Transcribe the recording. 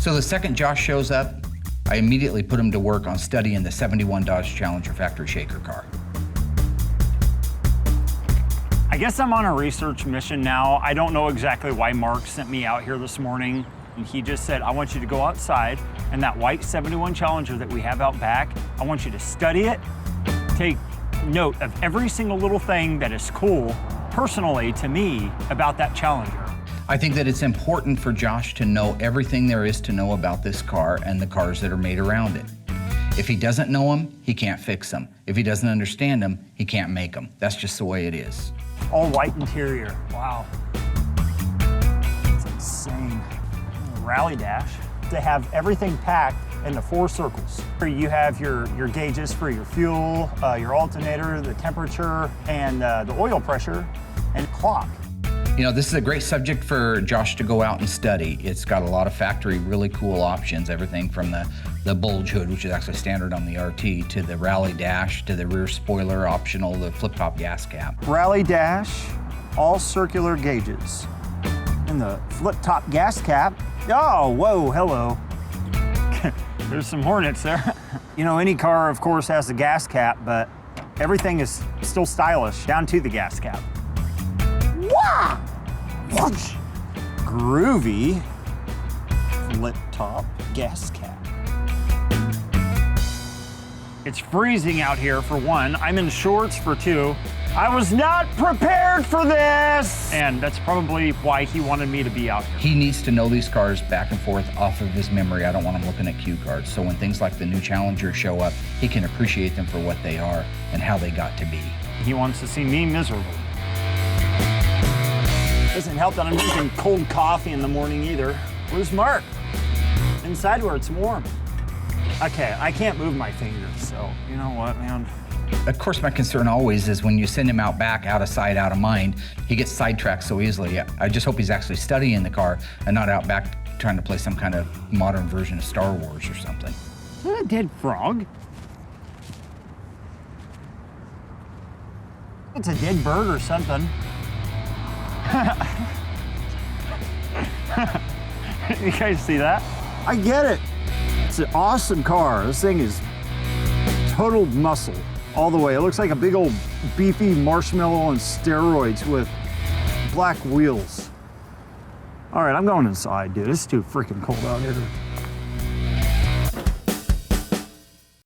So the second Josh shows up, I immediately put him to work on studying the 71 Dodge Challenger factory shaker car. I guess I'm on a research mission now. I don't know exactly why Mark sent me out here this morning. And he just said, I want you to go outside and that white 71 Challenger that we have out back, I want you to study it, take note of every single little thing that is cool, personally to me, about that Challenger. I think that it's important for Josh to know everything there is to know about this car and the cars that are made around it. If he doesn't know them, he can't fix them. If he doesn't understand them, he can't make them. That's just the way it is. All white interior, wow. It's insane. Rally dash to have everything packed into 4 circles. You have your gauges for your fuel, your alternator, the temperature, and the oil pressure, and clock. You know, this is a great subject for Josh to go out and study. It's got a lot of factory really cool options, everything from the bulge hood, which is actually standard on the RT, to the rally dash, to the rear spoiler optional, the flip-top gas cap. Rally dash, all circular gauges. And the flip-top gas cap, oh, whoa, hello. There's some Hornets there. You know, any car, of course, has a gas cap, but everything is still stylish, down to the gas cap. Wow! Whoosh! Groovy flip-top gas cap. It's freezing out here for one. I'm in shorts for two. I was not prepared for this! And that's probably why he wanted me to be out here. He needs to know these cars back and forth off of his memory. I don't want him looking at cue cards. So when things like the new Challenger show up, he can appreciate them for what they are and how they got to be. He wants to see me miserable. Doesn't help that I'm drinking cold coffee in the morning either. Where's Mark? Inside where it's warm. Okay, I can't move my fingers, so you know what, man? Of course, my concern always is when you send him out back, out of sight, out of mind, he gets sidetracked so easily. I just hope he's actually studying the car and not out back trying to play some kind of modern version of Star Wars or something. Is that a dead frog? It's a dead bird or something. You guys see that? I get it. It's an awesome car. This thing is total muscle all the way. It looks like a big old beefy marshmallow on steroids with black wheels. All right, I'm going inside, dude. It's too freaking cold out here.